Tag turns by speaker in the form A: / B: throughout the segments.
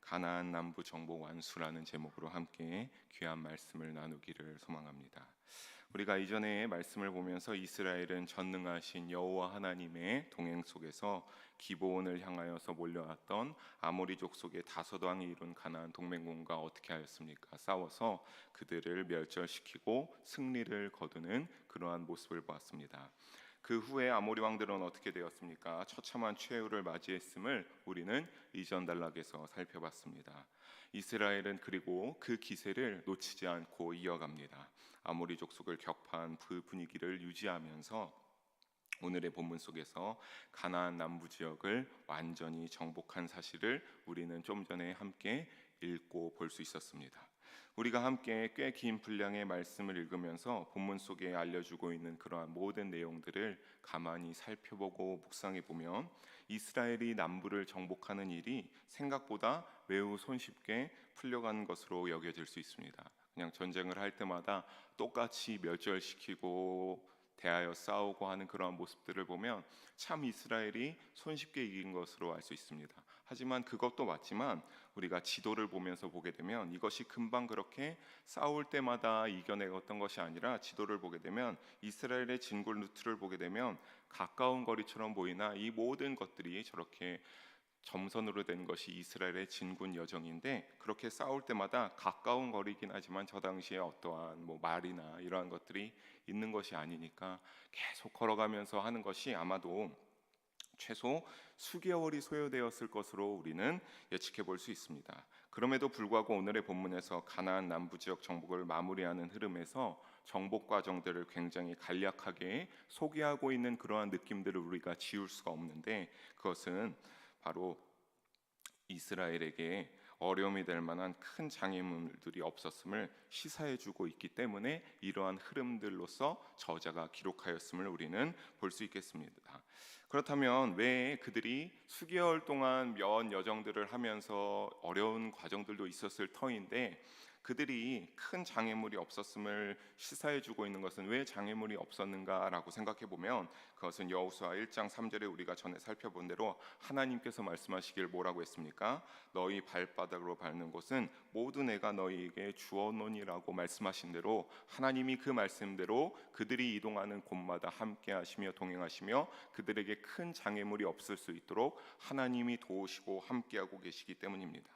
A: 가나안 남부 정복 완수라는 제목으로 함께 귀한 말씀을 나누기를 소망합니다. 우리가 이전에 말씀을 보면서 이스라엘은 전능하신 여호와 하나님의 동행 속에서 기브온을 향하여서 몰려왔던 아모리족 속의 다섯 왕이 이룬 가나안 동맹군과 어떻게 하였습니까? 싸워서 그들을 멸절시키고 승리를 거두는 그러한 모습을 보았습니다. 그 후에 아모리 왕들은 어떻게 되었습니까? 처참한 최후를 맞이했음을 우리는 이전 단락에서 살펴봤습니다. 이스라엘은 그리고 그 기세를 놓치지 않고 이어갑니다. 아모리 족속을 격파한 그 분위기를 유지하면서 오늘의 본문 속에서 가나안 남부 지역을 완전히 정복한 사실을 우리는 좀 전에 함께 읽고 볼 수 있었습니다. 우리가 함께 꽤 긴 분량의 말씀을 읽으면서 본문 속에 알려주고 있는 그러한 모든 내용들을 가만히 살펴보고 묵상해 보면 이스라엘이 남부를 정복하는 일이 생각보다 매우 손쉽게 풀려가는 것으로 여겨질 수 있습니다. 그냥 전쟁을 할 때마다 똑같이 멸절시키고 대하여 싸우고 하는 그러한 모습들을 보면 참 이스라엘이 손쉽게 이긴 것으로 알 수 있습니다. 하지만 그것도 맞지만 우리가 지도를 보면서 보게 되면 이것이 금방 그렇게 싸울 때마다 이겨내었던 것이 아니라 지도를 보게 되면 이스라엘의 진군 루트를 보게 되면 가까운 거리처럼 보이나 이 모든 것들이 저렇게 점선으로 된 것이 이스라엘의 진군 여정인데 그렇게 싸울 때마다 가까운 거리긴 하지만 저 당시에 어떠한 말이나 이러한 것들이 있는 것이 아니니까 계속 걸어가면서 하는 것이 아마도 최소 수개월이 소요되었을 것으로 우리는 예측해 볼 수 있습니다. 그럼에도 불구하고 오늘의 본문에서 가나안 남부 지역 정복을 마무리하는 흐름에서 정복 과정들을 굉장히 간략하게 소개하고 있는 그러한 느낌들을 우리가 지울 수가 없는데 그것은 바로 이스라엘에게 어려움이 될 만한 큰 장애물들이 없었음을 시사해주고 있기 때문에 이러한 흐름들로서 저자가 기록하였음을 우리는 볼 수 있겠습니다. 그렇다면 왜 그들이 수개월 동안 몇 여정들을 하면서 어려운 과정들도 있었을 터인데 그들이 큰 장애물이 없었음을 시사해주고 있는 것은 왜 장애물이 없었는가라고 생각해 보면 그것은 여호수아 1장 3절에 우리가 전에 살펴본 대로 하나님께서 말씀하시길 뭐라고 했습니까? 너희 발바닥으로 밟는 곳은 모두 내가 너희에게 주었노니라고 말씀하신 대로 하나님이 그 말씀대로 그들이 이동하는 곳마다 함께 하시며 동행하시며 그들에게 큰 장애물이 없을 수 있도록 하나님이 도우시고 함께하고 계시기 때문입니다.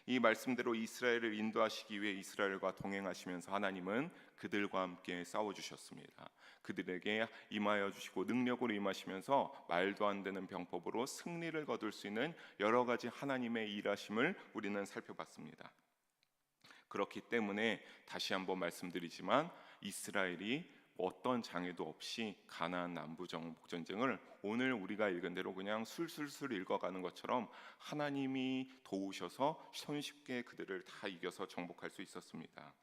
A: 이 말씀대로 이스라엘을 인도하시기 위해 이스라엘과 동행하시면서 하나님은 그들과 함께 싸워주셨습니다. 그들에게 임하여 주시고 능력으로 임하시면서 말도 안 되는 병법으로 승리를 거둘 수 있는 여러 가지 하나님의 일하심을 우리는 살펴봤습니다. 그렇기 때문에 다시 한번 말씀드리지만 이스라엘이 어떤 장애도 없이 가나안 남부 정복 전쟁을 오늘 우리가 읽은 대로 그냥 술술술 읽어가는 것처럼 하나님이 도우셔서 손쉽게 그들을 다 이겨서 정복할 수 있었습니다.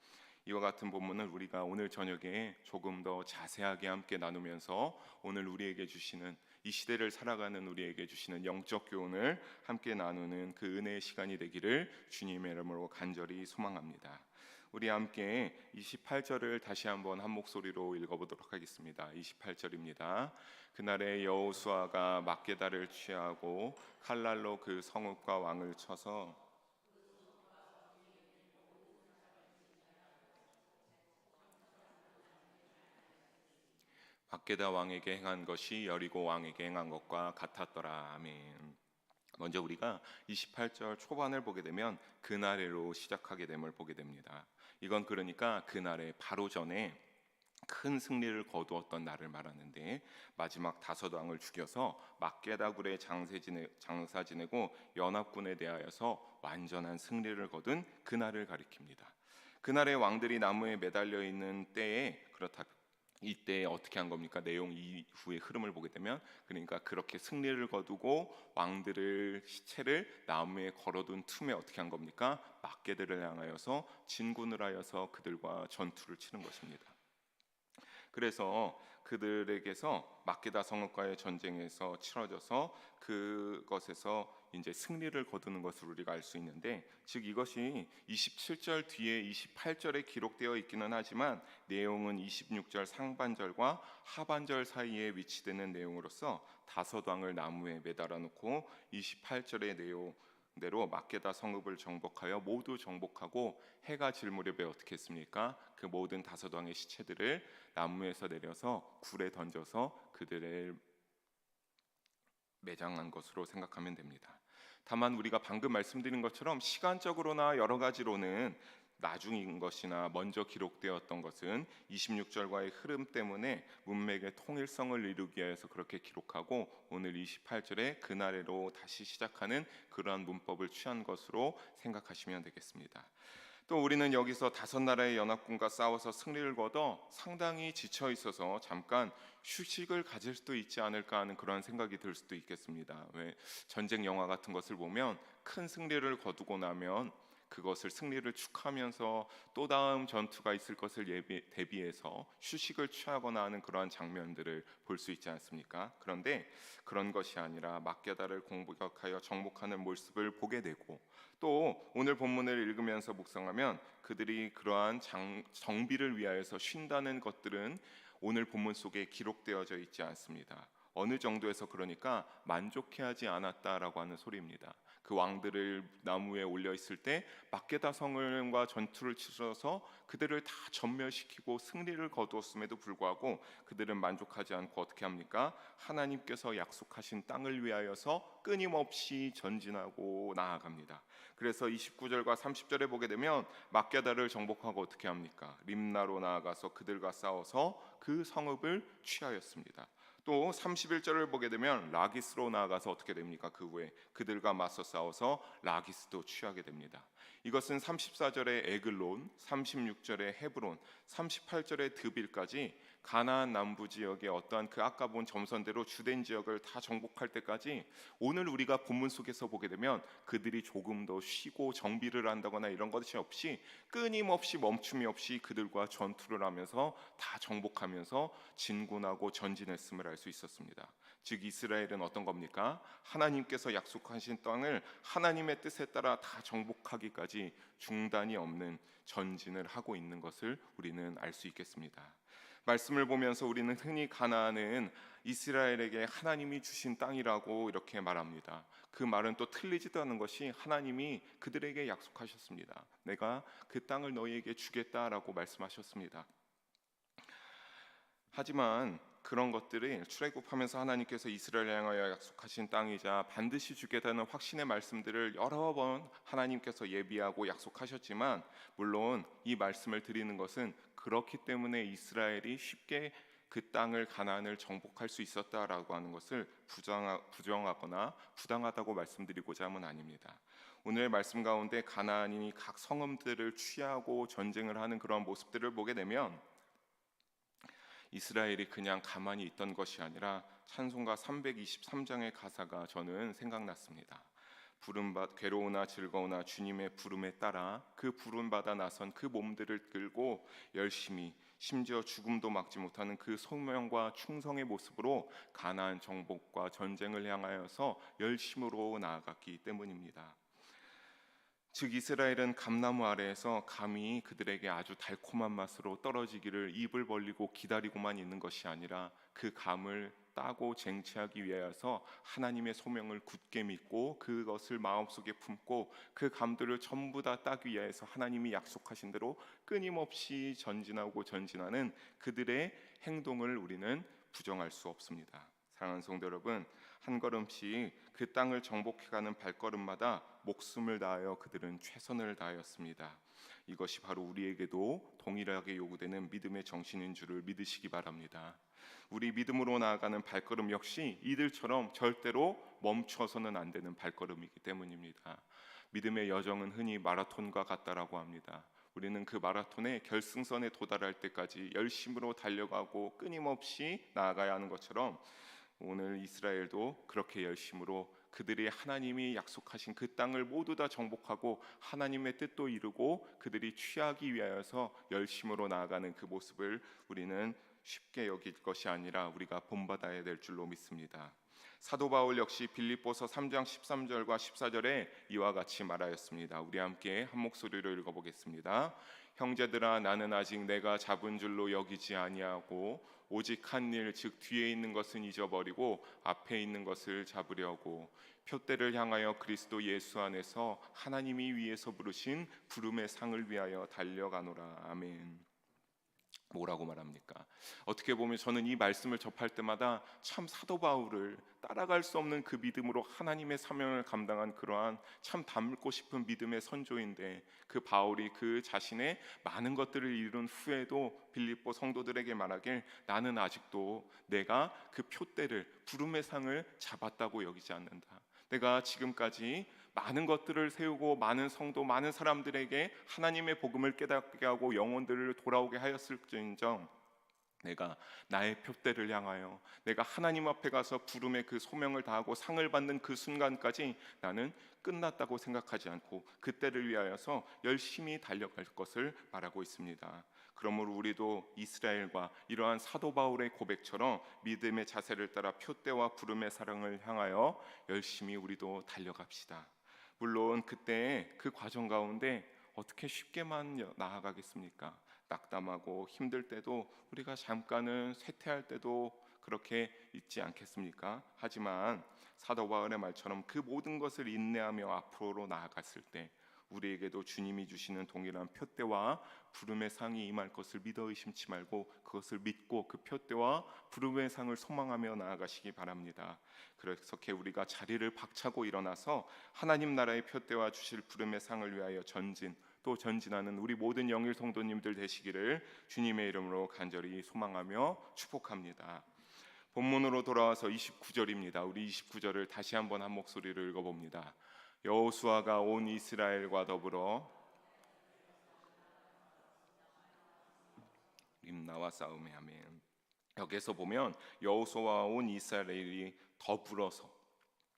A: 이와 같은 본문을 우리가 오늘 저녁에 조금 더 자세하게 함께 나누면서 오늘 우리에게 주시는 이 시대를 살아가는 우리에게 주시는 영적 교훈을 함께 나누는 그 은혜의 시간이 되기를 주님의 이름으로 간절히 소망합니다. 우리 함께 28절을 다시 한번 한 목소리로 읽어보도록 하겠습니다. 28절입니다. 그날에 여호수아가 막게다를 취하고 칼날로 그 성읍과 왕을 쳐서 막게다 왕에게 행한 것이 여리고 왕에게 행한 것과 같았더라. 아멘. 먼저 우리가 28절 초반을 보게 되면 그날에로 시작하게 됨을 보게 됩니다. 이건 그러니까 그날에 바로 전에 큰 승리를 거두었던 날을 말하는데 마지막 다섯 왕을 죽여서 막게다굴에 장사 지내고 연합군에 대하여서 완전한 승리를 거둔 그날을 가리킵니다. 그날의 왕들이 나무에 매달려 있는 때에 그렇다. 이때 어떻게 한 겁니까? 내용 이후의 흐름을 보게 되면 그러니까 그렇게 승리를 거두고 왕들을 시체를 나무에 걸어둔 틈에 어떻게 한 겁니까? 막게들을 향하여서 진군을 하여서 그들과 전투를 치는 것입니다. 그래서 그들에게서 막게다 성읍과의 전쟁에서 치러져서 그것에서 이제 승리를 거두는 것을 우리가 알 수 있는데 즉 이것이 27절 뒤에 28절에 기록되어 있기는 하지만 내용은 26절 상반절과 하반절 사이에 위치되는 내용으로서 다섯 왕을 나무에 매달아 놓고 28절의 내용 대로 막게다 성읍을 정복하여 모두 정복하고 해가 질 무렵에 어떻게 했습니까? 그 모든 다섯 왕의 시체들을 나무에서 내려서 굴에 던져서 그들을 매장한 것으로 생각하면 됩니다. 다만 우리가 방금 말씀드린 것처럼 시간적으로나 여러 가지로는 나중인 것이나 먼저 기록되었던 것은 26절과의 흐름 때문에 문맥의 통일성을 이루기 위해서 그렇게 기록하고 오늘 28절에 그날에로 다시 시작하는 그러한 문법을 취한 것으로 생각하시면 되겠습니다. 또 우리는 여기서 다섯 나라의 연합군과 싸워서 승리를 거둬 상당히 지쳐 있어서 잠깐 휴식을 가질 수도 있지 않을까 하는 그런 생각이 들 수도 있겠습니다. 왜 전쟁 영화 같은 것을 보면 큰 승리를 거두고 나면 그것을 승리를 축하하면서 또 다음 전투가 있을 것을 대비해서 휴식을 취하거나 하는 그러한 장면들을 볼 수 있지 않습니까? 그런데 그런 것이 아니라 막게다를 공격하여 정복하는 모습을 보게 되고 또 오늘 본문을 읽으면서 묵상하면 그들이 그러한 정비를 위하여서 쉰다는 것들은 오늘 본문 속에 기록되어져 있지 않습니다. 어느 정도에서 그러니까 만족해하지 않았다라고 하는 소리입니다. 그 왕들을 나무에 올려 있을 때 막게다 성과 전투를 치러서 그들을 다 전멸시키고 승리를 거두었음에도 불구하고 그들은 만족하지 않고 어떻게 합니까? 하나님께서 약속하신 땅을 위하여서 끊임없이 전진하고 나아갑니다. 그래서 29절과 30절에 보게 되면 막게다를 정복하고 어떻게 합니까? 림나로 나아가서 그들과 싸워서 그 성읍을 취하였습니다. 또 31절을 보게 되면 라기스로 나아가서 어떻게 됩니까? 그 후에 그들과 맞서 싸워서 라기스도 취하게 됩니다. 이것은 34절의 에글론, 36절의 헤브론, 38절의 드빌까지 가나안 남부 지역의 어떠한 그 아까 본 점선대로 주된 지역을 다 정복할 때까지 오늘 우리가 본문 속에서 보게 되면 그들이 조금 더 쉬고 정비를 한다거나 이런 것이 없이 끊임없이 멈춤이 없이 그들과 전투를 하면서 다 정복하면서 진군하고 전진했음을 알 수 있었습니다. 즉 이스라엘은 어떤 겁니까? 하나님께서 약속하신 땅을 하나님의 뜻에 따라 다 정복하기까지 중단이 없는 전진을 하고 있는 것을 우리는 알 수 있겠습니다. 말씀을 보면서 우리는 흔히 가나안은 이스라엘에게 하나님이 주신 땅이라고 이렇게 말합니다. 그 말은 또 틀리지도 않은 것이 하나님이 그들에게 약속하셨습니다. 내가 그 땅을 너희에게 주겠다라고 말씀하셨습니다. 하지만 그런 것들이 출애굽하면서 하나님께서 이스라엘 향하여 약속하신 땅이자 반드시 주겠다는 확신의 말씀들을 여러 번 하나님께서 예비하고 약속하셨지만 물론 이 말씀을 드리는 것은 그렇기 때문에 이스라엘이 쉽게 그 땅을 가나안을 정복할 수 있었다라고 하는 것을 부정하거나 부당하다고 말씀드리고자 함은 아닙니다. 오늘 말씀 가운데 가나안인이 각 성읍들을 취하고 전쟁을 하는 그런 모습들을 보게 되면 이스라엘이 그냥 가만히 있던 것이 아니라 찬송가 323장의 가사가 저는 생각났습니다. 괴로우나 즐거우나 주님의 부름에 따라 그 부름받아 나선 그 몸들을 끌고 열심히 심지어 죽음도 막지 못하는 그 소명과 충성의 모습으로 가나안 정복과 전쟁을 향하여서 열심으로 나아갔기 때문입니다. 즉 이스라엘은 감나무 아래에서 감이 그들에게 아주 달콤한 맛으로 떨어지기를 입을 벌리고 기다리고만 있는 것이 아니라 그 감을 따고 쟁취하기 위하여서 하나님의 소명을 굳게 믿고 그것을 마음속에 품고 그 감들을 전부 다 따기 위하여서 하나님이 약속하신 대로 끊임없이 전진하고 전진하는 그들의 행동을 우리는 부정할 수 없습니다. 사랑하는 성도 여러분, 한 걸음씩 그 땅을 정복해가는 발걸음마다 목숨을 다하여 그들은 최선을 다하였습니다. 이것이 바로 우리에게도 동일하게 요구되는 믿음의 정신인 줄을 믿으시기 바랍니다. 우리 믿음으로 나아가는 발걸음 역시 이들처럼 절대로 멈춰서는 안 되는 발걸음이기 때문입니다. 믿음의 여정은 흔히 마라톤과 같다라고 합니다. 우리는 그 마라톤의 결승선에 도달할 때까지 열심으로 달려가고 끊임없이 나아가야 하는 것처럼 오늘 이스라엘도 그렇게 열심으로 그들이 하나님이 약속하신 그 땅을 모두 다 정복하고 하나님의 뜻도 이루고 그들이 취하기 위하여서 열심으로 나아가는 그 모습을 우리는 쉽게 여길 것이 아니라 우리가 본받아야 될 줄로 믿습니다. 사도 바울 역시 빌립보서 3장 13절과 14절에 이와 같이 말하였습니다. 우리 함께 한 목소리로 읽어보겠습니다. 형제들아 나는 아직 내가 잡은 줄로 여기지 아니하고 오직 한 일, 즉 뒤에 있는 것은 잊어버리고 앞에 있는 것을 잡으려고 표대를 향하여 그리스도 예수 안에서 하나님이 위에서 부르신 부름의 상을 위하여 달려가노라. 아멘. 뭐라고 말합니까? 어떻게 보면 저는 이 말씀을 접할 때마다 참 사도 바울을 따라갈 수 없는 그 믿음으로 하나님의 사명을 감당한 그러한 참 닮고 싶은 믿음의 선조인데, 그 바울이 그 자신의 많은 것들을 이룬 후에도 빌립보 성도들에게 말하길, 나는 아직도 내가 그 표대를, 부름의 상을 잡았다고 여기지 않는다. 내가 지금까지 많은 것들을 세우고 많은 성도, 많은 사람들에게 하나님의 복음을 깨닫게 하고 영혼들을 돌아오게 하였을지언정, 내가 나의 표대를 향하여 내가 하나님 앞에 가서 부름의 그 소명을 다하고 상을 받는 그 순간까지 나는 끝났다고 생각하지 않고 그 때를 위하여서 열심히 달려갈 것을 말하고 있습니다. 그러므로 우리도 이스라엘과 이러한 사도 바울의 고백처럼 믿음의 자세를 따라 표대와 부름의 사랑을 향하여 열심히 우리도 달려갑시다. 물론 그때 그 과정 가운데 어떻게 쉽게만 나아가겠습니까? 낙담하고 힘들 때도 우리가 잠깐은 쇠퇴할 때도 그렇게 있지 않겠습니까? 하지만 사도 바울의 말처럼 그 모든 것을 인내하며 앞으로 나아갔을 때 우리에게도 주님이 주시는 동일한 표대와 부름의 상이 임할 것을 믿어 의심치 말고 그것을 믿고 그 표대와 부름의 상을 소망하며 나아가시기 바랍니다. 그렇게 우리가 자리를 박차고 일어나서 하나님 나라의 표대와 주실 부름의 상을 위하여 또 전진하는 우리 모든 영일 성도님들 되시기를 주님의 이름으로 간절히 소망하며 축복합니다. 본문으로 돌아와서 29절입니다. 우리 29절을 다시 한번 한 목소리로 읽어봅니다. 여호수아가 온 이스라엘과 더불어 림나와 싸움에. 아멘. 여기서 보면 여호수아와 온 이스라엘이 더불어서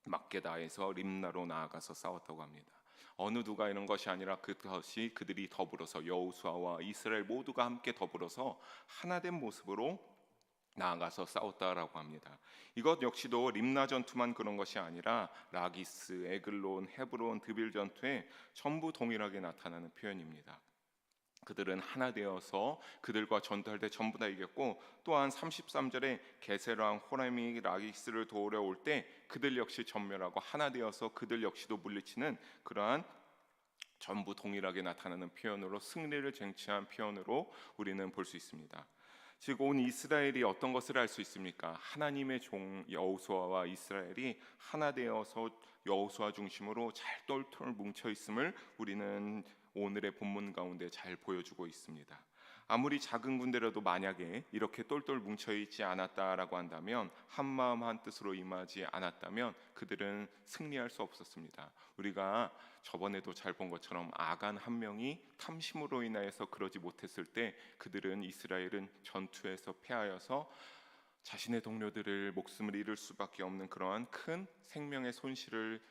A: 막게다에서 림나로 나아가서 싸웠다고 합니다. 어느 누가 이런 것이 아니라 그것이 그들이 더불어서 여호수아와 이스라엘 모두가 함께 더불어서 하나된 모습으로 나아가서 싸웠다라고 합니다. 이것 역시도 림나 전투만 그런 것이 아니라 라기스, 에글론, 헤브론, 드빌 전투에 전부 동일하게 나타나는 표현입니다. 그들은 하나 되어서 그들과 전투할 때 전부 다 이겼고, 또한 33절에 게세랑 호람이 라기스를 도우려 올 때 그들 역시 전멸하고 하나 되어서 그들 역시도 물리치는 그러한 전부 동일하게 나타나는 표현으로 승리를 쟁취한 표현으로 우리는 볼 수 있습니다. 즉 온 이스라엘이 어떤 것을 알 수 있습니까? 하나님의 종 여호수아와 이스라엘이 하나 되어서 여호수아 중심으로 잘 똘똘 뭉쳐 있음을 우리는 오늘의 본문 가운데 잘 보여주고 있습니다. 아무리 작은 군대라도 만약에 이렇게 똘똘 뭉쳐 있지 않았다라고 한다면, 한 마음 한 뜻으로 임하지 않았다면 그들은 승리할 수 없었습니다. 우리가 저번에도 잘 본 것처럼 아간 한 명이 탐심으로 인하여서 그러지 못했을 때 그들은, 이스라엘은 전투에서 패하여서 자신의 동료들을 목숨을 잃을 수밖에 없는 그러한 큰 생명의 손실을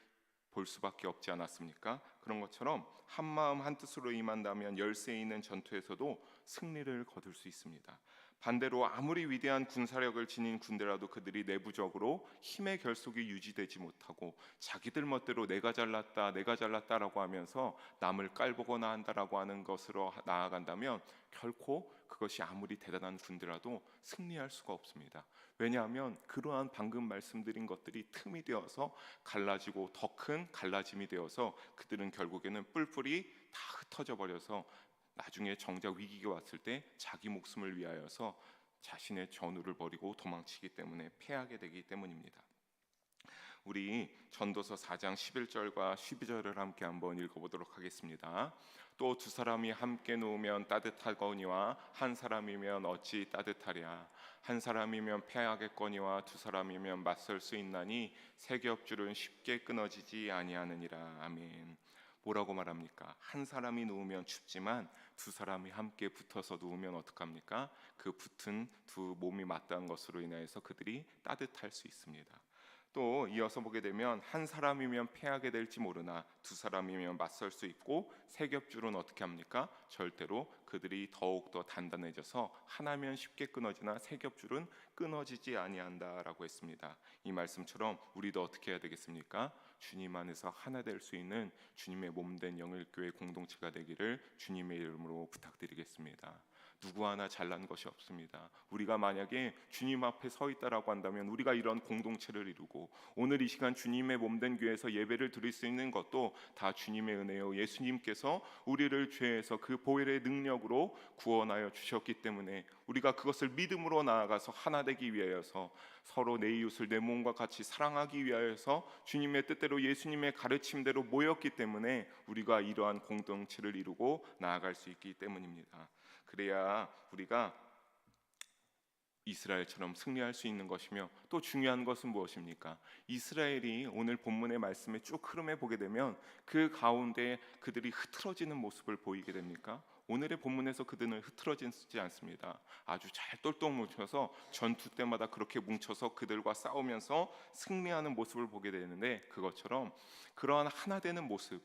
A: 볼 수밖에 없지 않았습니까? 그런 것처럼 한 마음 한 뜻으로 임한다면 열세 있는 전투에서도 승리를 거둘 수 있습니다. 반대로 아무리 위대한 군사력을 지닌 군대라도 그들이 내부적으로 힘의 결속이 유지되지 못하고 자기들 멋대로 내가 잘났다라고 하면서 남을 깔보거나 한다라고 하는 것으로 나아간다면 결코 그것이 아무리 대단한 군대라도 승리할 수가 없습니다. 왜냐하면 그러한 방금 말씀드린 것들이 틈이 되어서 갈라지고 더 큰 갈라짐이 되어서 그들은 결국에는 뿔뿔이 다 흩어져 버려서 나중에 정작 위기가 왔을 때 자기 목숨을 위하여서 자신의 전우를 버리고 도망치기 때문에 패하게 되기 때문입니다. 우리 전도서 4장 11절과 12절을 함께 한번 읽어보도록 하겠습니다. 또 두 사람이 함께 누우면 따뜻하거니와 한 사람이면 어찌 따뜻하랴. 한 사람이면 패하겠거니와 두 사람이면 맞설 수 있나니 세 겹줄은 쉽게 끊어지지 아니하느니라. 아멘. 뭐라고 말합니까? 한 사람이 누우면 춥지만 두 사람이 함께 붙어서 누우면 어떡합니까? 그 붙은 두 몸이 맞닿은 것으로 인해서 그들이 따뜻할 수 있습니다. 또 이어서 보게 되면 한 사람이면 패하게 될지 모르나 두 사람이면 맞설 수 있고 세 겹줄은 어떻게 합니까? 절대로 그들이 더욱더 단단해져서 하나면 쉽게 끊어지나 세 겹줄은 끊어지지 아니한다라고 했습니다. 이 말씀처럼 우리도 어떻게 해야 되겠습니까? 주님 안에서 하나 될 수 있는 주님의 몸된 영일교회 공동체가 되기를 주님의 이름으로 부탁드리겠습니다. 누구 하나 잘난 것이 없습니다. 우리가 만약에 주님 앞에 서 있다라고 한다면 우리가 이런 공동체를 이루고 오늘 이 시간 주님의 몸된 교회에서 예배를 드릴 수 있는 것도 다 주님의 은혜요, 예수님께서 우리를 죄에서 그 보혈의 능력으로 구원하여 주셨기 때문에 우리가 그것을 믿음으로 나아가서 하나 되기 위하여서 서로 내 이웃을 내 몸과 같이 사랑하기 위하여서 주님의 뜻대로 예수님의 가르침대로 모였기 때문에 우리가 이러한 공동체를 이루고 나아갈 수 있기 때문입니다. 그래야 우리가 이스라엘처럼 승리할 수 있는 것이며, 또 중요한 것은 무엇입니까? 이스라엘이 오늘 본문의 말씀에 쭉 흐름에 보게 되면 그 가운데 그들이 흐트러지는 모습을 보이게 됩니까? 오늘의 본문에서 그들은 흐트러지지 않습니다. 아주 잘 똘똘 뭉쳐서 전투 때마다 그렇게 뭉쳐서 그들과 싸우면서 승리하는 모습을 보게 되는데, 그것처럼 그러한 하나 되는 모습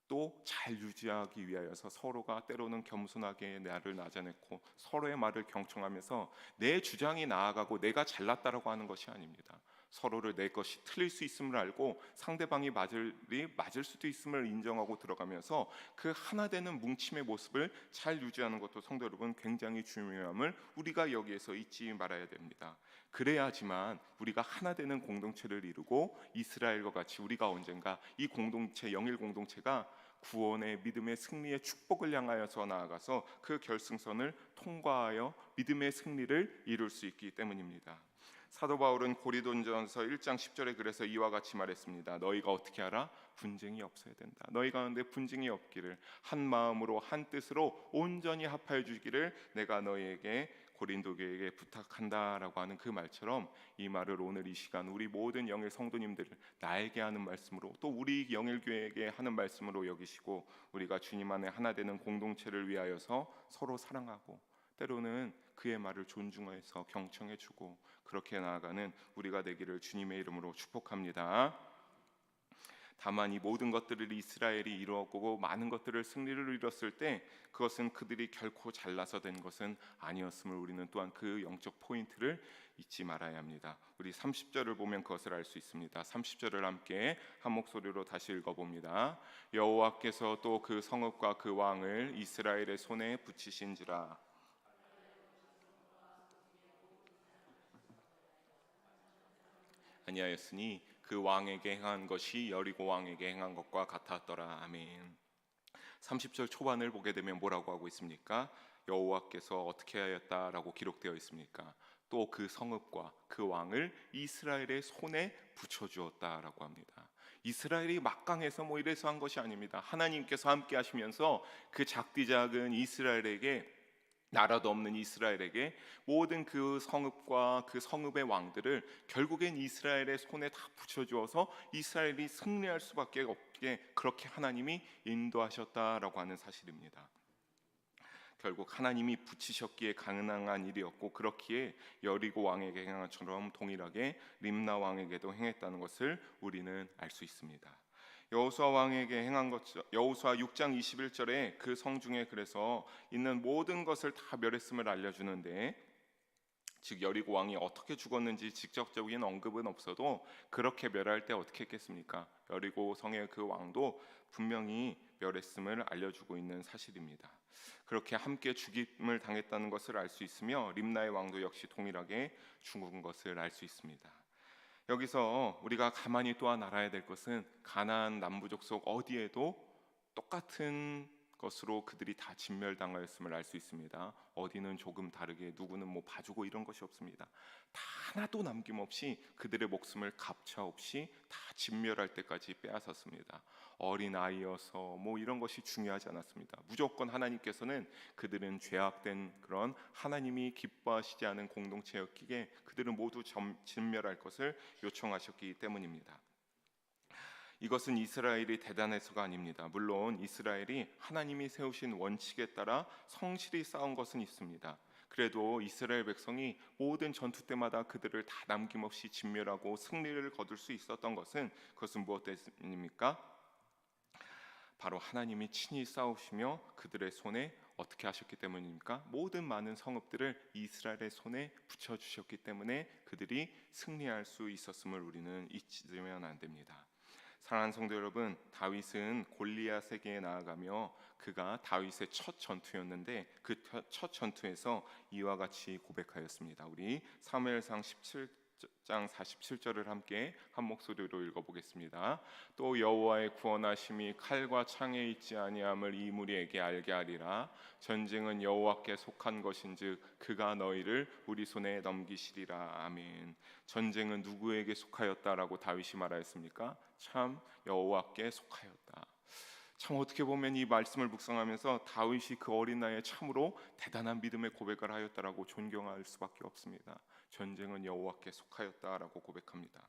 A: 또 잘 유지하기 위하여서 서로가 때로는 겸손하게 나를 나자냈고 서로의 말을 경청하면서 내 주장이 나아가고 내가 잘났다라고 하는 것이 아닙니다. 서로를 내 것이 틀릴 수 있음을 알고 상대방이 맞을 수도 있음을 인정하고 들어가면서 그 하나 되는 뭉침의 모습을 잘 유지하는 것도 성도 여러분 굉장히 중요함을 우리가 여기에서 잊지 말아야 됩니다. 그래야지만 우리가 하나 되는 공동체를 이루고 이스라엘과 같이 우리가 언젠가 이 공동체, 영일 공동체가 구원의 믿음의 승리의 축복을 향하여서 나아가서 그 결승선을 통과하여 믿음의 승리를 이룰 수 있기 때문입니다. 사도 바울은 고린도전서 1장 10절에 그래서 이와 같이 말했습니다. 너희가 어떻게 하라? 분쟁이 없어야 된다. 너희 가운데 분쟁이 없기를 한 마음으로 한 뜻으로 온전히 합하여 주기를 내가 너희에게 고린도 교회에게 부탁한다라고 하는 그 말처럼, 이 말을 오늘 이 시간 우리 모든 영일 성도님들을 나에게 하는 말씀으로, 또 우리 영일 교회에게 하는 말씀으로 여기시고 우리가 주님 안에 하나 되는 공동체를 위하여서 서로 사랑하고 때로는 그의 말을 존중해서 경청해주고 그렇게 나아가는 우리가 되기를 주님의 이름으로 축복합니다. 다만 이 모든 것들을 이스라엘이 이루었고 많은 것들을 승리를 이뤘을 때 그것은 그들이 결코 잘나서 된 것은 아니었음을 우리는 또한 그 영적 포인트를 잊지 말아야 합니다. 우리 30절을 보면 그것을 알 수 있습니다. 30절을 함께 한 목소리로 다시 읽어봅니다. 여호와께서 또 그 성읍과 그 왕을 이스라엘의 손에 붙이신지라. 아니하였으니 그 왕에게 행한 것이 여리고 왕에게 행한 것과 같았더라. 아멘. 30절 초반을 보게 되면 뭐라고 하고 있습니까? 여호와께서 어떻게 하였다라고 기록되어 있습니까? 또 그 성읍과 그 왕을 이스라엘의 손에 붙여주었다라고 합니다. 이스라엘이 막강해서 뭐 이래서 한 것이 아닙니다. 하나님께서 함께 하시면서 그 작디 작은 이스라엘에게, 나라도 없는 이스라엘에게 모든 그 성읍과 그 성읍의 왕들을 결국엔 이스라엘의 손에 다 붙여주어서 이스라엘이 승리할 수밖에 없게 그렇게 하나님이 인도하셨다라고 하는 사실입니다. 결국 하나님이 붙이셨기에 가능한 일이었고, 그렇기에 여리고 왕에게 행한 것처럼 동일하게 림나 왕에게도 행했다는 것을 우리는 알 수 있습니다. 여호수아 왕에게 행한 것, 여호수아 6장 21절에 그 성중에 그래서 있는 모든 것을 다 멸했음을 알려주는데, 즉 여리고 왕이 어떻게 죽었는지 직접적인 언급은 없어도 그렇게 멸할 때 어떻게 했겠습니까? 여리고 성의 그 왕도 분명히 멸했음을 알려주고 있는 사실입니다. 그렇게 함께 죽임을 당했다는 것을 알 수 있으며 림나의 왕도 역시 동일하게 죽은 것을 알 수 있습니다. 여기서 우리가 가만히 또한 알아야 될 것은 가나안 남부족 속 어디에도 똑같은 것으로 그들이 다 진멸당하였음을 알 수 있습니다. 어디는 조금 다르게, 누구는 뭐 봐주고 이런 것이 없습니다. 다 하나도 남김없이 그들의 목숨을 가차없이 다 진멸할 때까지 빼앗았습니다. 어린 아이여서 뭐 이런 것이 중요하지 않았습니다. 무조건 하나님께서는 그들은 죄악된 그런 하나님이 기뻐하시지 않은 공동체였기에 그들은 모두 진멸할 것을 요청하셨기 때문입니다. 이것은 이스라엘이 대단해서가 아닙니다. 물론 이스라엘이 하나님이 세우신 원칙에 따라 성실히 싸운 것은 있습니다. 그래도 이스라엘 백성이 모든 전투 때마다 그들을 다 남김없이 진멸하고 승리를 거둘 수 있었던 것은, 그것은 무엇 때문입니까? 바로 하나님이 친히 싸우시며 그들의 손에 어떻게 하셨기 때문입니까? 모든 많은 성읍들을 이스라엘의 손에 붙여주셨기 때문에 그들이 승리할 수 있었음을 우리는 잊으면 안 됩니다. 사랑하는 성도 여러분, 다윗은 골리앗에게 나아가며 그가 다윗의 첫 전투였는데 그 첫 전투에서 이와 같이 고백하였습니다. 우리 사무엘상 17장 47절을 함께 한 목소리로 읽어보겠습니다. 또 여호와의 구원하심이 칼과 창에 있지 아니함을 이 무리에게 알게 하리라. 전쟁은 여호와께 속한 것인즉 그가 너희를 우리 손에 넘기시리라. 아멘. 전쟁은 누구에게 속하였다라고 다윗이 말하였습니까? 참 여호와께 속하였다. 참 어떻게 보면 이 말씀을 묵상하면서 다윗이 그 어린 나이에 참으로 대단한 믿음의 고백을 하였다라고 존경할 수밖에 없습니다. 전쟁은 여호와께 속하였다라고 고백합니다.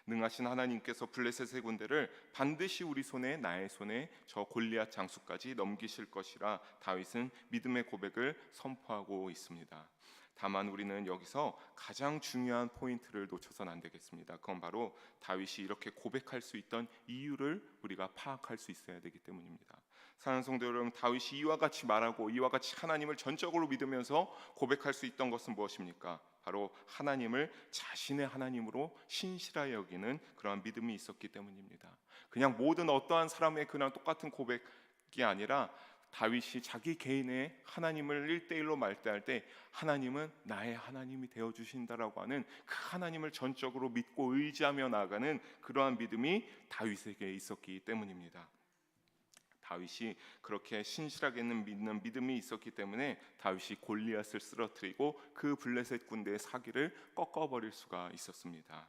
A: 능하신 하나님께서 블레셋의 군대를 반드시 우리 손에, 나의 손에 저 골리앗 장수까지 넘기실 것이라 다윗은 믿음의 고백을 선포하고 있습니다. 다만 우리는 여기서 가장 중요한 포인트를 놓쳐서는 안 되겠습니다. 그건 바로 다윗이 이렇게 고백할 수 있던 이유를 우리가 파악할 수 있어야 되기 때문입니다. 사랑하는 성도 여러분, 다윗이 이와 같이 말하고 이와 같이 하나님을 전적으로 믿으면서 고백할 수 있던 것은 무엇입니까? 바로 하나님을 자신의 하나님으로 신실하게 여기는 그러한 믿음이 있었기 때문입니다. 그냥 모든 어떠한 사람의 그냥 똑같은 고백이 아니라 다윗이 자기 개인의 하나님을 1대1로 말대할 때 하나님은 나의 하나님이 되어주신다라고 하는 그 하나님을 전적으로 믿고 의지하며 나아가는 그러한 믿음이 다윗에게 있었기 때문입니다. 다윗이 그렇게 신실하게 믿는 믿음이 있었기 때문에 다윗이 골리앗을 쓰러뜨리고 그 블레셋 군대의 사기를 꺾어버릴 수가 있었습니다.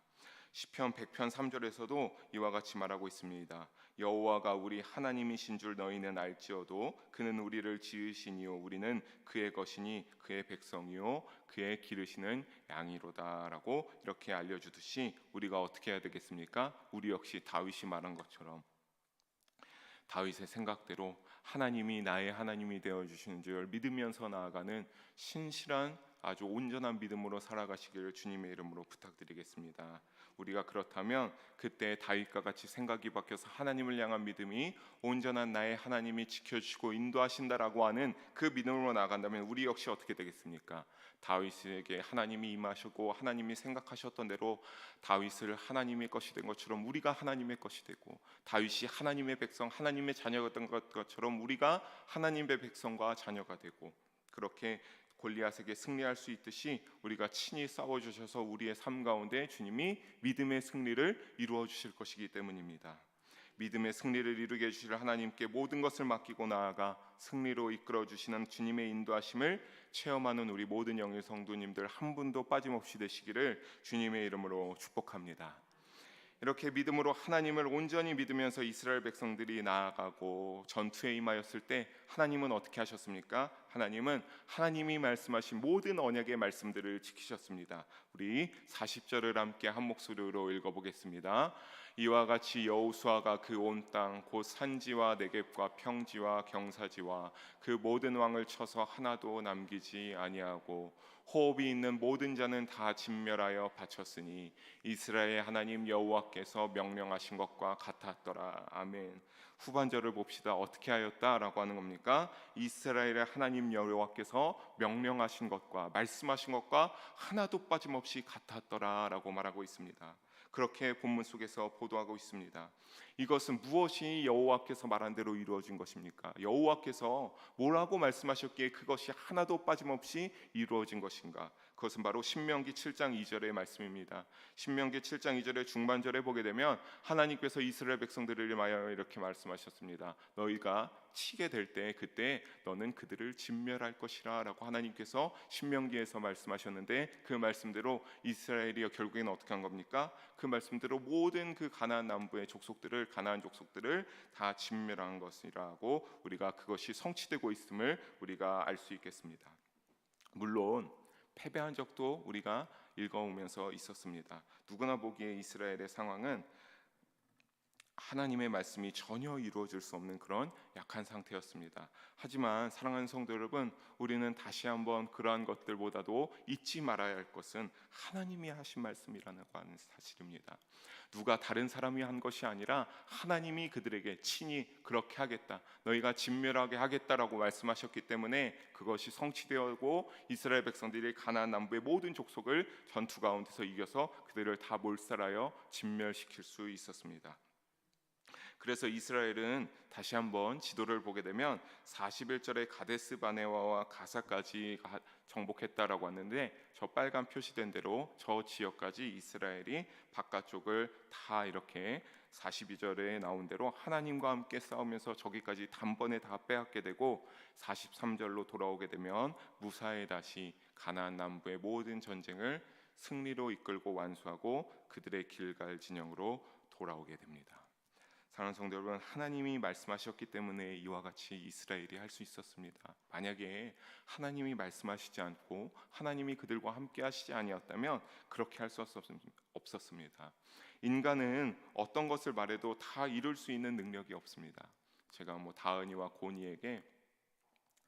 A: 시편 100편 3절에서도 이와 같이 말하고 있습니다. 여호와가 우리 하나님이신 줄 너희는 알지어도 그는 우리를 지으시니요 우리는 그의 것이니 그의 백성이요 그의 기르시는 양이로다라고 이렇게 알려주듯이 우리가 어떻게 해야 되겠습니까? 우리 역시 다윗이 말한 것처럼 다윗의 생각대로 하나님이 나의 하나님이 되어주시는 줄 믿으면서 나아가는 신실한 아주 온전한 믿음으로 살아가시기를 주님의 이름으로 부탁드리겠습니다. 우리가 그렇다면 그때 다윗과 같이 생각이 바뀌어서 하나님을 향한 믿음이 온전한 나의 하나님이 지켜주시고 인도하신다라고 하는 그 믿음으로 나아간다면 우리 역시 어떻게 되겠습니까? 다윗에게 하나님이 임하시고 하나님이 생각하셨던 대로 다윗을 하나님의 것이 된 것처럼 우리가 하나님의 것이 되고 다윗이 하나님의 백성 하나님의 자녀였던 것처럼 우리가 하나님의 백성과 자녀가 되고 그렇게 골리앗에게 승리할 수 있듯이 우리가 친히 싸워주셔서 우리의 삶 가운데 주님이 믿음의 승리를 이루어 주실 것이기 때문입니다. 믿음의 승리를 이루게 해주실 하나님께 모든 것을 맡기고 나아가 승리로 이끌어 주시는 주님의 인도하심을 체험하는 우리 모든 영의 성도님들 한 분도 빠짐없이 되시기를 주님의 이름으로 축복합니다. 이렇게 믿음으로 하나님을 온전히 믿으면서 이스라엘 백성들이 나아가고 전투에 임하였을 때 하나님은 어떻게 하셨습니까? 하나님은 하나님이 말씀하신 모든 언약의 말씀들을 지키셨습니다. 우리 40절을 함께 한 목소리로 읽어보겠습니다. 이와 같이 여호수아가 그 온 땅 곧 산지와 네겝과 평지와 경사지와 그 모든 왕을 쳐서 하나도 남기지 아니하고 호흡이 있는 모든 자는 다 진멸하여 바쳤으니 이스라엘 하나님 여호와께서 명령하신 것과 같았더라. 아멘. 후반절을 봅시다. 어떻게 하였다라고 하는 겁니까? 이스라엘의 하나님 여호와께서 명령하신 것과 말씀하신 것과 하나도 빠짐없이 같았더라라고 말하고 있습니다. 그렇게 본문 속에서 보도하고 있습니다. 이것은 무엇이 여호와께서 말한 대로 이루어진 것입니까? 여호와께서 뭐라고 말씀하셨기에 그것이 하나도 빠짐없이 이루어진 것인가? 그것은 바로 신명기 7장 2절의 말씀입니다. 신명기 7장 2절의 중반절에 보게 되면 하나님께서 이스라엘 백성들을 위하여 이렇게 말씀하셨습니다. 너희가 치게 될 때 그때 너는 그들을 진멸할 것이라 라고 하나님께서 신명기에서 말씀하셨는데 그 말씀대로 이스라엘이 결국에는 어떻게 한 겁니까? 그 말씀대로 모든 그 가나안 남부의 족속들을 가나안 족속들을 다 진멸한 것이라고 우리가 그것이 성취되고 있음을 우리가 알 수 있겠습니다. 물론 패배한 적도 우리가 읽어오면서 있었습니다. 누구나 보기에 이스라엘의 상황은 하나님의 말씀이 전혀 이루어질 수 없는 그런 약한 상태였습니다. 하지만 사랑하는 성도 여러분, 우리는 다시 한번 그러한 것들보다도 잊지 말아야 할 것은 하나님이 하신 말씀이라고 하는 사실입니다. 누가 다른 사람이 한 것이 아니라 하나님이 그들에게 친히 그렇게 하겠다, 너희가 진멸하게 하겠다라고 말씀하셨기 때문에 그것이 성취되었고 이스라엘 백성들이 가나안 남부의 모든 족속을 전투 가운데서 이겨서 그들을 다 몰살하여 진멸시킬 수 있었습니다. 그래서 이스라엘은 다시 한번 지도를 보게 되면 41절에 가데스 바네아와 가사까지 정복했다라고 하는데, 저 빨간 표시된 대로 저 지역까지 이스라엘이 바깥쪽을 다 이렇게 42절에 나온 대로 하나님과 함께 싸우면서 저기까지 단번에 다 빼앗게 되고, 43절로 돌아오게 되면 무사히 다시 가나안 남부의 모든 전쟁을 승리로 이끌고 완수하고 그들의 길갈 진영으로 돌아오게 됩니다. 사랑하는 성도 여러분, 하나님이 말씀하셨기 때문에 이와 같이 이스라엘이 할 수 있었습니다. 만약에 하나님이 말씀하시지 않고 하나님이 그들과 함께 하시지 아니었다면 그렇게 할 수 없었습니다. 인간은 어떤 것을 말해도 다 이룰 수 있는 능력이 없습니다. 제가 다은이와 고니에게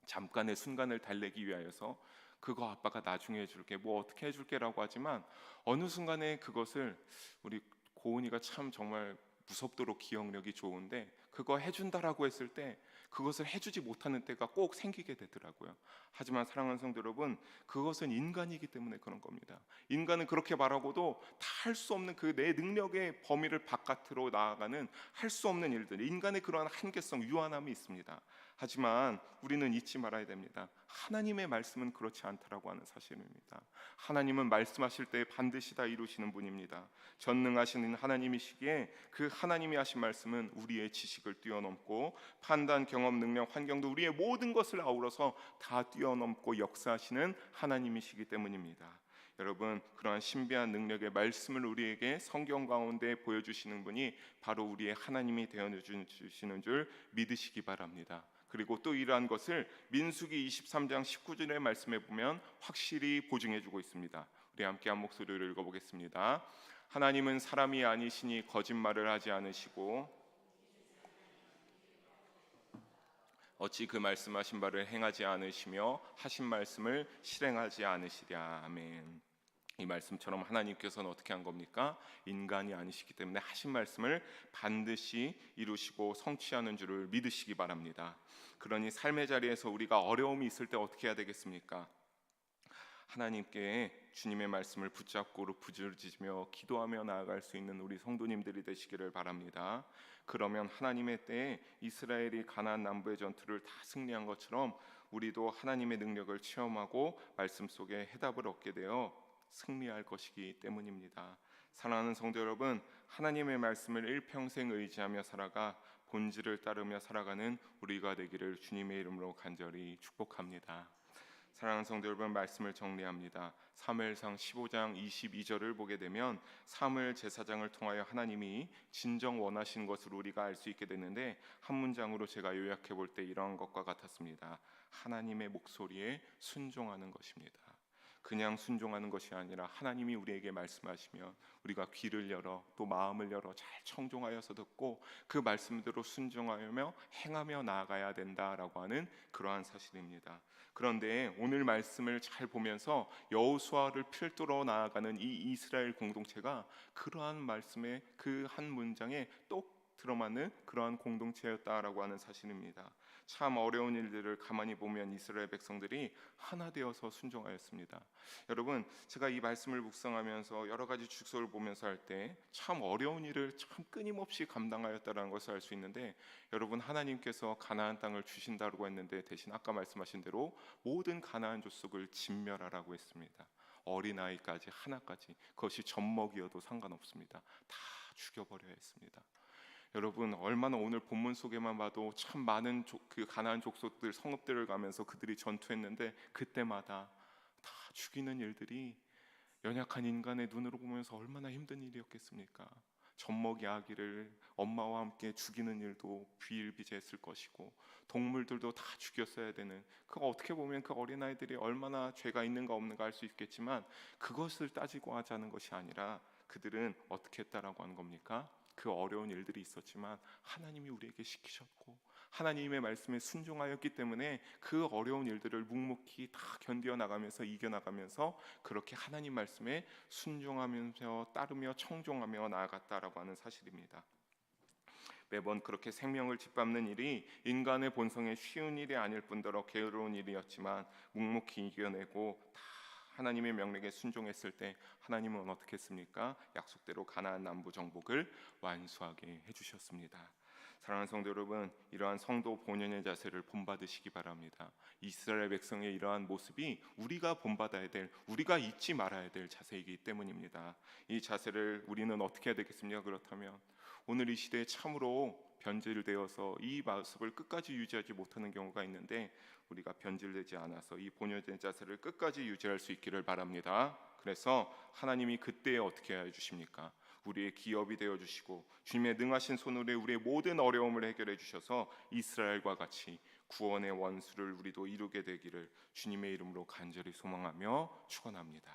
A: 잠깐의 순간을 달래기 위하여서 그거 아빠가 나중에 해줄게, 어떻게 해줄게라고 하지만 어느 순간에 그것을 우리 고은이가 참 정말 무섭도록 기억력이 좋은데, 그거 해준다라고 했을 때 그것을 해주지 못하는 때가 꼭 생기게 되더라고요. 하지만 사랑하는 성도 여러분, 그것은 인간이기 때문에 그런 겁니다. 인간은 그렇게 말하고도 다 할 수 없는 그 내 능력의 범위를 바깥으로 나아가는 할 수 없는 일들, 인간의 그러한 한계성, 유한함이 있습니다. 하지만 우리는 잊지 말아야 됩니다. 하나님의 말씀은 그렇지 않다라고 하는 사실입니다. 하나님은 말씀하실 때 반드시 다 이루시는 분입니다. 전능하시는 하나님이시기에 그 하나님이 하신 말씀은 우리의 지식을 뛰어넘고 판단, 경험, 능력, 환경도 우리의 모든 것을 아우러서 다 뛰어넘고 역사하시는 하나님이시기 때문입니다. 여러분, 그러한 신비한 능력의 말씀을 우리에게 성경 가운데 보여주시는 분이 바로 우리의 하나님이 되어주시는 줄 믿으시기 바랍니다. 그리고 또 이러한 것을 민수기 23장 19절의 말씀에 보면 확실히 보증해주고 있습니다. 우리 함께 한 목소리로 읽어보겠습니다. 하나님은 사람이 아니시니 거짓말을 하지 않으시고 어찌 그 말씀하신 바를 행하지 않으시며 하신 말씀을 실행하지 않으시랴. 아멘. 이 말씀처럼 하나님께서는 어떻게 한 겁니까? 인간이 아니시기 때문에 하신 말씀을 반드시 이루시고 성취하는 줄을 믿으시기 바랍니다. 그러니 삶의 자리에서 우리가 어려움이 있을 때 어떻게 해야 되겠습니까? 하나님께 주님의 말씀을 붙잡고 부르짖으며 기도하며 나아갈 수 있는 우리 성도님들이 되시기를 바랍니다. 그러면 하나님의 때에 이스라엘이 가나안 남부의 전투를 다 승리한 것처럼 우리도 하나님의 능력을 체험하고 말씀 속에 해답을 얻게 되어 승리할 것이기 때문입니다. 사랑하는 성도 여러분, 하나님의 말씀을 일평생 의지하며 살아가 본질을 따르며 살아가는 우리가 되기를 주님의 이름으로 간절히 축복합니다. 사랑하는 성도 여러분, 말씀을 정리합니다. 사무엘상 15장 22절을 보게 되면 사무엘 제사장을 통하여 하나님이 진정 원하시는 것을 우리가 알 수 있게 되는데, 한 문장으로 제가 요약해 볼 때 이러한 것과 같았습니다. 하나님의 목소리에 순종하는 것입니다. 그냥 순종하는 것이 아니라 하나님이 우리에게 말씀하시면 우리가 귀를 열어 또 마음을 열어 잘 청종하여서 듣고 그 말씀대로 순종하며 행하며 나아가야 된다라고 하는 그러한 사실입니다. 그런데 오늘 말씀을 잘 보면서 여호수아를 필두로 나아가는 이 이스라엘 공동체가 그러한 말씀의 그 한 문장에 똑 들어맞는 그러한 공동체였다라고 하는 사실입니다. 참 어려운 일들을 가만히 보면 이스라엘 백성들이 하나 되어서 순종하였습니다. 여러분, 제가 이 말씀을 묵상하면서 여러 가지 축소를 보면서 할 때 참 어려운 일을 참 끊임없이 감당하였다라는 것을 알 수 있는데, 여러분, 하나님께서 가나안 땅을 주신다고 했는데 대신 아까 말씀하신 대로 모든 가나안 족속을 진멸하라고 했습니다. 어린아이까지 하나까지, 그것이 젖먹이어도 상관없습니다. 다 죽여버려야 했습니다. 여러분, 얼마나 오늘 본문 속에만 봐도 참 많은 그 가나안 족속들 성읍들을 가면서 그들이 전투했는데 그때마다 다 죽이는 일들이 연약한 인간의 눈으로 보면서 얼마나 힘든 일이었겠습니까? 젖먹이 아기를 엄마와 함께 죽이는 일도 비일비재했을 것이고 동물들도 다 죽였어야 되는, 그거 어떻게 보면 그 어린아이들이 얼마나 죄가 있는가 없는가 알 수 있겠지만 그것을 따지고 하자는 것이 아니라 그들은 어떻게 했다라고 하는 겁니까? 그 어려운 일들이 있었지만 하나님이 우리에게 시키셨고 하나님의 말씀에 순종하였기 때문에 그 어려운 일들을 묵묵히 다 견디어 나가면서 이겨나가면서 그렇게 하나님 말씀에 순종하면서 따르며 청종하며 나아갔다라고 하는 사실입니다. 매번 그렇게 생명을 짓밟는 일이 인간의 본성에 쉬운 일이 아닐 뿐더러 괴로운 일이었지만 묵묵히 이겨내고 다 하나님의 명령에 순종했을 때 하나님은 어떻게 했습니까? 약속대로 가나안 남부 정복을 완수하게 해주셨습니다. 사랑하는 성도 여러분, 이러한 성도 본연의 자세를 본받으시기 바랍니다. 이스라엘 백성의 이러한 모습이 우리가 본받아야 될, 우리가 잊지 말아야 될 자세이기 때문입니다. 이 자세를 우리는 어떻게 해야 되겠습니까? 그렇다면 오늘 이 시대에 참으로 변질되어서 이 모습을 끝까지 유지하지 못하는 경우가 있는데, 우리가 변질되지 않아서 이 본연의 자세를 끝까지 유지할 수 있기를 바랍니다. 그래서 하나님이 그때에 어떻게 해 주십니까? 우리의 기업이 되어 주시고 주님의 능하신 손으로 우리의 모든 어려움을 해결해 주셔서 이스라엘과 같이 구원의 원수를 우리도 이루게 되기를 주님의 이름으로 간절히 소망하며 축원합니다.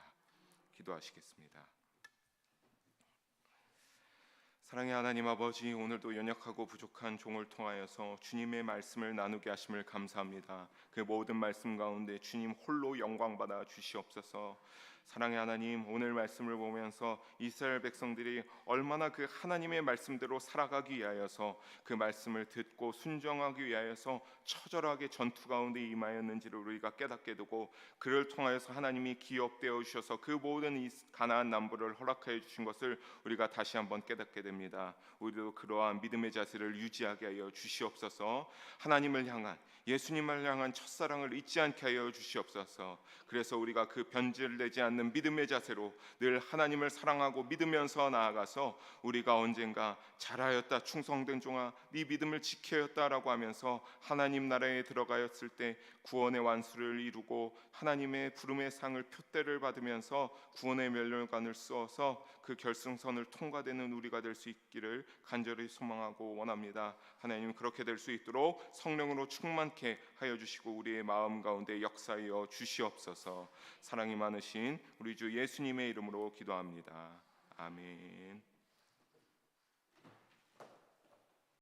A: 기도하시겠습니다. 사랑의 하나님 아버지, 오늘도 연약하고 부족한 종을 통하여서 주님의 말씀을 나누게 하심을 감사합니다. 그 모든 말씀 가운데 주님 홀로 영광 받아 주시옵소서. 사랑의 하나님, 오늘 말씀을 보면서 이스라엘 백성들이 얼마나 그 하나님의 말씀대로 살아가기 위하여서, 그 말씀을 듣고 순종하기 위하여서 처절하게 전투 가운데 임하였는지를 우리가 깨닫게 되고, 그를 통하여서 하나님이 기업되어 주셔서 그 모든 이 가나안 남부를 허락하여 주신 것을 우리가 다시 한번 깨닫게 됩니다. 우리도 그러한 믿음의 자세를 유지하게 하여 주시옵소서. 하나님을 향한, 예수님을 향한 첫사랑을 잊지 않게 하여 주시옵소서. 그래서 우리가 그 변질되지 않는 믿음의 자세로 늘 하나님을 사랑하고 믿으면서 나아가서 우리가 언젠가 잘하였다 충성된 종아 네 믿음을 지켜였다라고 하면서 하나님 나라에 들어가였을 때 구원의 완수를 이루고 하나님의 부름의 상을 표대를 받으면서 구원의 멸류관을 쏘어서 그 결승선을 통과되는 우리가 될 수 있기를 간절히 소망하고 원합니다. 하나님, 그렇게 될 수 있도록 성령으로 충만케 하여 주시고 우리의 마음 가운데 역사하여 주시옵소서. 사랑이 많으신 우리 주 예수님의 이름으로 기도합니다. 아멘.